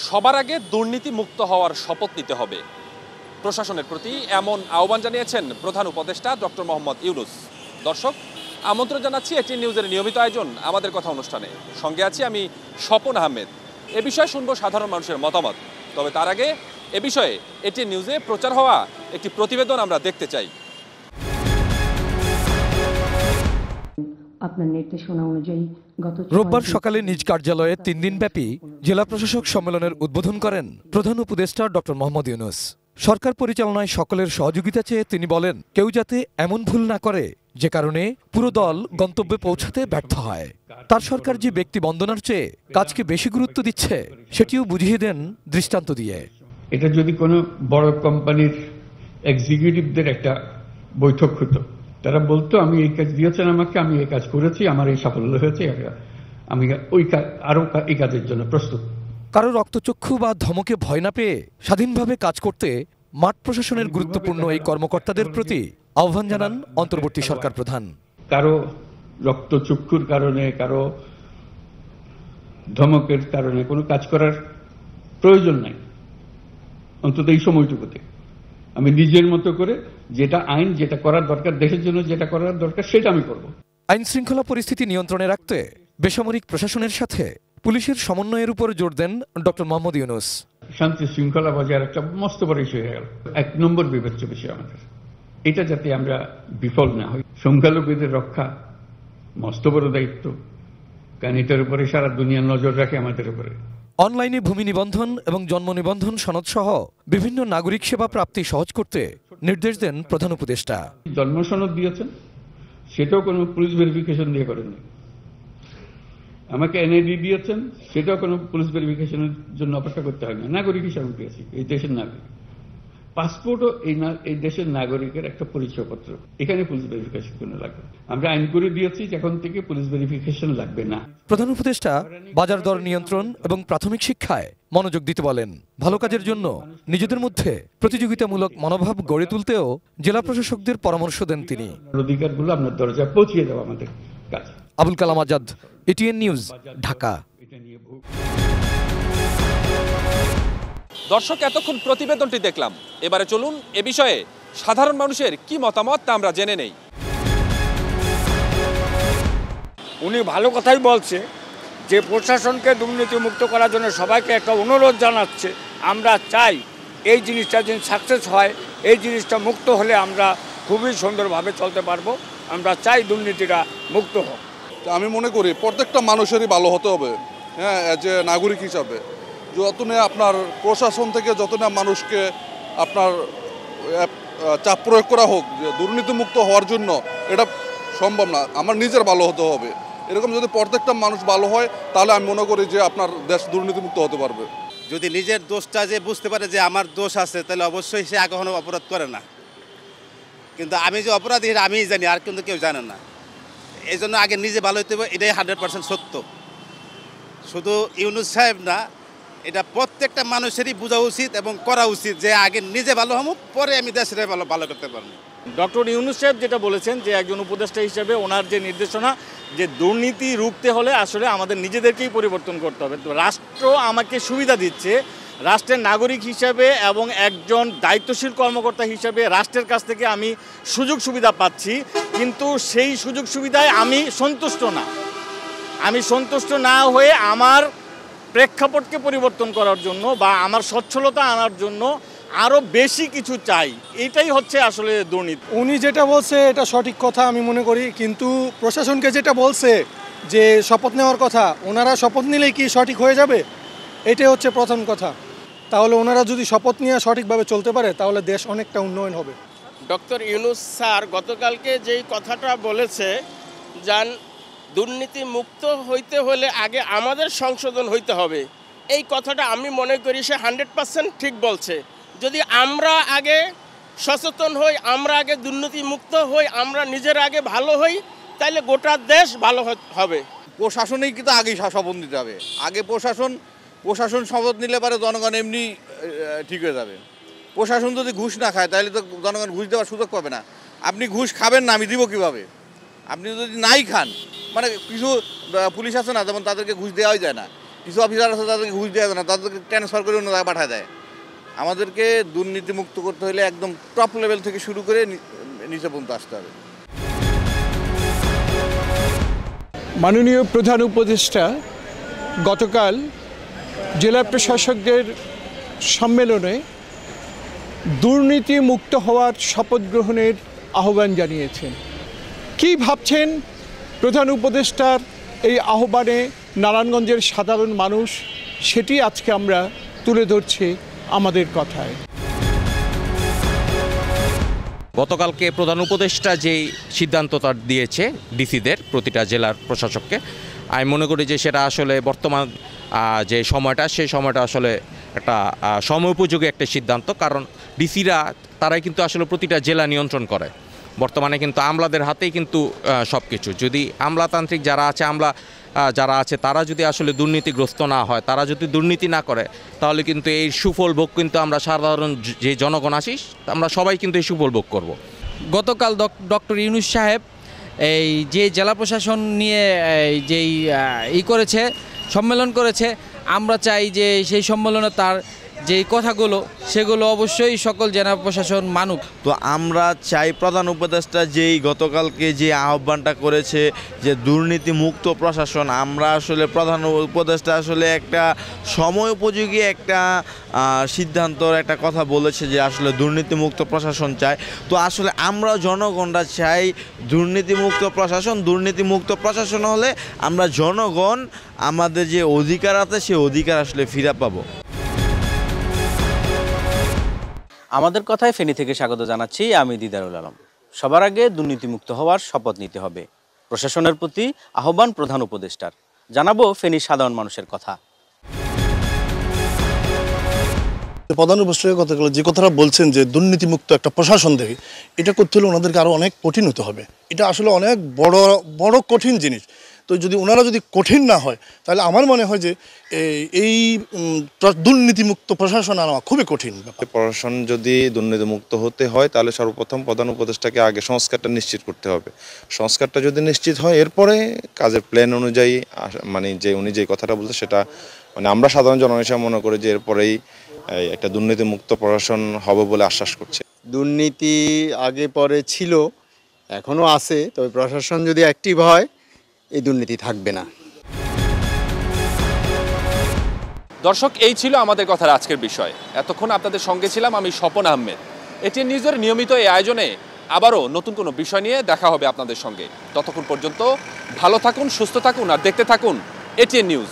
সবার আগে দুর্নীতি মুক্ত হওয়ার শপথ নিতে হবে। প্রশাসনের প্রতি এমন আহ্বান জানিয়েছেন প্রধান উপদেষ্টা ডক্টর মোহাম্মদ ইউনূস। দর্শক, আমন্ত্রণ জানাচ্ছি এটিএন নিউজের নিয়মিত আয়োজন আমাদের কথা অনুষ্ঠানে। সঙ্গে আছি আমি স্বপন আহমেদ। এ বিষয়ে শুনবো সাধারণ মানুষের মতামত। তবে তার আগে এ বিষয়ে এটিএন নিউজে প্রচার হওয়া একটি প্রতিবেদন আমরা দেখতে চাই। আপনার নির্দেশনা অনুযায়ী রোববার সকালে নিজ কার্যালয়ে 3 দিনব্যাপী জেলা প্রশাসক সম্মেলনের উদ্বোধন করেন প্রধান উপদেষ্টা ডক্টর মোহাম্মদ ইউনূস। সরকার পরিচালনায় সকলের সহযোগিতা চেয়ে তিনি বলেন, কেউ যাতে এমন ভুল না করে যে কারণে পুরো দল গন্তব্যে পৌঁছাতে ব্যর্থ হয়। তার সরকার যে ব্যক্তি বন্দনার চেয়ে কাজকে বেশি গুরুত্ব দিচ্ছে সেটিও বুঝিয়ে দেন দৃষ্টান্ত দিয়ে। এটা যদি কোনো বড় কোম্পানির এক্সিকিউটিভদের একটা বৈঠক হতো, তারা বলতো আমি এই কাজ দিয়েছেন আমাকে, আমি এই কাজ করেছি, আমার এই সাফল্য হয়েছে, আমি ওই আরো এই কাজের জন্য প্রস্তুত। কারো রক্তচক্ষু বা ধমকে ভয় না পেয়ে স্বাধীনভাবে কাজ করতে মাঠ প্রশাসনের গুরুত্বপূর্ণ এই কর্মকর্তাদের প্রতি আহ্বান জানান অন্তর্বর্তী সরকার প্রধান। কারো রক্তচক্ষুর কারণে, কারো ধমকের কারণে কোনো কাজ করার প্রয়োজন নাই। অন্তত এই সময়টুকুতে আমি নিজের মতো করে যেটা আইন, যেটা করার দরকার, দেশের জন্য যেটা করার দরকার, সেটা আমি করব। আইন শৃঙ্খলা পরিস্থিতি নিয়ন্ত্রণে রাখতে বেসামরিক প্রশাসনের সাথে পুলিশের সমন্বয়ের উপর জোর দেন ডক্টর মোহাম্মদ ইউনূস। শান্তি শৃঙ্খলা বজায় একটা মস্ত বড় ইস্যু হয়ে গেল, 1 নম্বর বিবেচ্য বিষয় আমাদের। এটা যাতে আমরা বিফল না হই। সংখ্যালঘুদের রক্ষা মস্ত বড় দায়িত্ব, কারণ এটার উপরে সারা দুনিয়া নজর রাখে আমাদের উপরে। অনলাইনে ভূমি নিবন্ধন এবং জন্ম নিবন্ধন সনদ সহ বিভিন্ন নাগরিক সেবা প্রাপ্তি সহজ করতে নির্দেশ দেন প্রধান উপদেষ্টা। জন্ম সনদ দিয়েছেন, সেটাও কোনো পুলিশ ভেরিফিকেশন দিয়ে করেননি। আমাকে এনআইডি দিয়েছেন, সেটাও কোনো পুলিশ ভেরিফিকেশনের জন্য অপেক্ষা করতে হয় না। নাগরিক হিসাবে পেয়েছি, এই দেশের নাগরিক। পাসপোর্টও এই দেশের নাগরিকের একটা পরিচয়পত্র, এখানে পুলিশ ভেরিফিকেশন কোনো লাগবে। আমরা আইন করে দিয়েছি, এখন থেকে পুলিশ ভেরিফিকেশন লাগবে না। প্রধান উপদেষ্টা বাজার দর নিয়ন্ত্রণ এবং প্রাথমিক শিক্ষায় মনোযোগ দিতে বলেন। ভালো কাজের জন্য নিজেদের মধ্যে প্রতিযোগিতামূলক মনোভাব গড়ে তুলতেও জেলা প্রশাসকদের পরামর্শ দেন তিনি। অধিকারগুলো আপনার দরজায় পৌঁছিয়ে দেওয়া আমাদের কাজ। Abul Kalam Azad, ATN news, Dhaka. দর্শক, এতক্ষণ প্রতিবেদনটি দেখলাম। এবারে চলুন এ বিষয়ে সাধারণ মানুষের কি মতামত তা আমরা জেনে নেই। উনি ভালো কথাই বলছে যে প্রশাসনকে দুর্নীতিমুক্ত করার জন্য সবাইকে একটা অনুরোধ জানাচ্ছে। আমরা চাই এই জিনিসটা যদি সাকসেস হয়, এই জিনিসটা মুক্ত হলে আমরা খুবই সুন্দরভাবে চলতে পারবো। আমরা চাই দুর্নীতিটা মুক্ত হোক। আমি মনে করি প্রত্যেকটা মানুষেরই ভালো হতে হবে, হ্যাঁ, যে নাগরিক হিসাবে। যত না আপনার প্রশাসন থেকে যত না মানুষকে আপনার চাপ প্রয়োগ করা হোক যে দুর্নীতিমুক্ত হওয়ার জন্য, এটা সম্ভব না। আমার নিজের ভালো হতে হবে। এরকম যদি প্রত্যেকটা মানুষ ভালো হয়, তাহলে আমি মনে করি যে আপনার দেশ দুর্নীতিমুক্ত হতে পারবে। যদি নিজের দোষটা যে বুঝতে পারে যে আমার দোষ আছে, তাহলে অবশ্যই সে আগে কখনো অপরাধ করে না। কিন্তু আমি যে অপরাধী এটা আমিই জানি, আর কিন্তু কেউ জানে না। এই জন্য আগে নিজে ভালো হতে হবে, এটাই 100% সত্য। শুধু ইউনূস সাহেব না, এটা প্রত্যেকটা মানুষেরই বোঝা উচিত এবং করা উচিত যে আগে নিজে ভালো হব, পরে আমি দেশের ভালো করতে পারবো। ডক্টর ইউনূস সাহেব যেটা বলেছেন যে একজন উপদেষ্টা হিসেবে ওনার যে নির্দেশনা, যে দুর্নীতি রুখতে হলে আসলে আমাদের নিজেদেরকেই পরিবর্তন করতে হবে। তো রাষ্ট্র আমাকে সুবিধা দিচ্ছে, রাষ্ট্রের নাগরিক হিসাবে এবং একজন দায়িত্বশীল কর্মকর্তা হিসাবে রাষ্ট্রের কাছ থেকে আমি সুযোগ সুবিধা পাচ্ছি, কিন্তু সেই সুযোগ সুবিধায় আমি সন্তুষ্ট না। আমি সন্তুষ্ট না হয়ে আমার প্রেক্ষাপটকে পরিবর্তন করার জন্য বা আমার সচ্ছলতা আনার জন্য আরও বেশি কিছু চাই। এটাই হচ্ছে আসলে দুর্নীতি। উনি যেটা বলছে এটা সঠিক কথা আমি মনে করি, কিন্তু প্রশাসনকে যেটা বলছে যে শপথ নেওয়ার কথা, ওনারা শপথ নিলেই কি সঠিক হয়ে যাবে? এটাই হচ্ছে প্রথম কথা। তাহলে ওনারা যদি শপথ নিয়ে সঠিকভাবে চলতে পারে, তাহলে দেশ অনেকটা উন্নয়ন হবে। ডক্টর ইউনূস স্যার গতকালকে যেই কথাটা বলেছে, যান দুর্নীতি মুক্ত হইতে হলে আগে আমাদের সংশোধন হইতে হবে, এই কথাটা আমি মনে করি সে 100% ঠিক বলছে। যদি আমরা আগে সচেতন হই, আমরা আগে দুর্নীতি মুক্ত হই, আমরা নিজের আগে ভালো হই, তাহলে গোটা দেশ ভালো হবে। প্রশাসনেই কিন্তু আগেই শপথ নিতে হবে। আগে প্রশাসন শপথ নিলে পরে জনগণ এমনি ঠিক হয়ে যাবে। প্রশাসন যদি ঘুষ না খায়, তাহলে তো জনগণ ঘুষ দেওয়ার সুযোগ পাবে না। আপনি ঘুষ খাবেন না, আমি দিব কিভাবে? আপনি যদি নাই খান, মানে কিছু পুলিশ আছে না, যেমন তাদেরকে ঘুষ দেওয়াই যায় না, কিছু অফিসার আছে তাদেরকে ঘুষ দেওয়া যায় না, তাদেরকে ট্রান্সফার করে অন্য জায়গায় পাঠায় দেয়। আমাদেরকে দুর্নীতিমুক্ত করতে হলে একদম টপ লেভেল থেকে শুরু করে নিচে পর্যন্ত আসতে হবে। মাননীয় প্রধান উপদেষ্টা গতকাল জেলা প্রশাসকদের সম্মেলনে দুর্নীতি মুক্ত হওয়ার শপথ গ্রহণের আহ্বান জানিয়েছেন। কী ভাবছেন প্রধান উপদেষ্টার এই আহ্বানে নারায়ণগঞ্জের সাধারণ মানুষ, সেটি আজকে আমরা তুলে ধরছি আমাদের কথায়। গতকালকে প্রধান উপদেষ্টা যেই সিদ্ধান্তটা দিয়েছে ডিসিদের প্রতিটা জেলার প্রশাসককে, আমি মনে করি যে সেটা আসলে বর্তমান যে সময়টা, সেই সময়টা আসলে একটা সময়োপযোগী একটা সিদ্ধান্ত। কারণ ডিসিরা তারাই কিন্তু আসলে প্রতিটা জেলা নিয়ন্ত্রণ করে। বর্তমানে কিন্তু আমলাদের হাতেই কিন্তু সব কিছু। যদি আমলাতান্ত্রিক যারা আছে তারা যদি আসলে দুর্নীতিগ্রস্ত না হয়, তারা যদি দুর্নীতি না করে, তাহলে কিন্তু এই সুফল ভোগ কিন্তু আমরা সাধারণ যে জনগণ আছি আমরা সবাই কিন্তু এই সুফল ভোগ করব। গতকাল ডক্টর ইউনূস সাহেব এই যে জেলা প্রশাসন নিয়ে যেই করেছে, সম্মেলন করেছে, আমরা চাই যে সেই সম্মেলনে তার যেই কথাগুলো সেগুলো অবশ্যই সকল জেলা প্রশাসন মানুক। তো আমরা চাই প্রধান উপদেষ্টা যেই গতকালকে যে আহ্বানটা করেছে যে দুর্নীতি মুক্ত প্রশাসন, আমরা আসলে প্রধান উপদেষ্টা আসলে একটা সময় উপযোগী একটা সিদ্ধান্তর একটা কথা বলেছে যে আসলে দুর্নীতিমুক্ত প্রশাসন চাই। তো আসলে আমরা জনগণরা চাই দুর্নীতিমুক্ত প্রশাসন। দুর্নীতিমুক্ত প্রশাসন হলে আমরা জনগণ আমাদের যে অধিকার আছে সেই অধিকার আসলে ফিরে পাবো। আমাদের কথায় ফেনী থেকে স্বাগত জানাচ্ছি, আমি দিদারুল আলম। সবার আগে দুর্নীতিমুক্ত হওয়ার শপথ নিতে হবে, প্রশাসনের প্রতি আহ্বান প্রধান উপদেষ্টার। জানাবো ফেনীর সাধারণ মানুষের কথা। প্রধান উপদেষ্টা গতকাল যে কথাটা বলছেন যে দুর্নীতিমুক্ত একটা প্রশাসন দেখে, এটা করতে হলে ওনাদেরকে আরও অনেক কঠিন হতে হবে। এটা আসলে অনেক বড় কঠিন জিনিস। তো যদি ওনারা যদি কঠিন না হয়, তাহলে আমার মনে হয় যে এই দুর্নীতিমুক্ত প্রশাসন আনা খুবই কঠিন ব্যাপার। প্রশাসন যদি দুর্নীতিমুক্ত হতে হয়, তাহলে সর্বপ্রথম প্রধান উপদেষ্টাকে আগে সংস্কারটা নিশ্চিত করতে হবে। সংস্কারটা যদি নিশ্চিত হয়, এরপরে কাজের প্ল্যান অনুযায়ী মানে যে উনি যে কথাটা বলছে সেটা মানে আমরা সাধারণ জনগণ হিসেবে মনে করি যে এরপরেই একটা দুর্নীতিমুক্ত প্রশাসন হবে বলে আশ্বাস করছে। দুর্নীতি আগে পরে ছিল, এখনও আছে, তবে প্রশাসন যদি অ্যাক্টিভ হয় এই দুর্নীতি থাকবে না। দর্শক, এই ছিল আমাদের কথার আজকের বিষয়। এতক্ষণ আপনাদের সঙ্গে ছিলাম আমি স্বপন আহমেদ। এটিএন নিউজের নিয়মিত এই আয়োজনে আবারও নতুন কোনো বিষয় নিয়ে দেখা হবে আপনাদের সঙ্গে। ততক্ষণ পর্যন্ত ভালো থাকুন, সুস্থ থাকুন আর দেখতে থাকুন এটিএন নিউজ।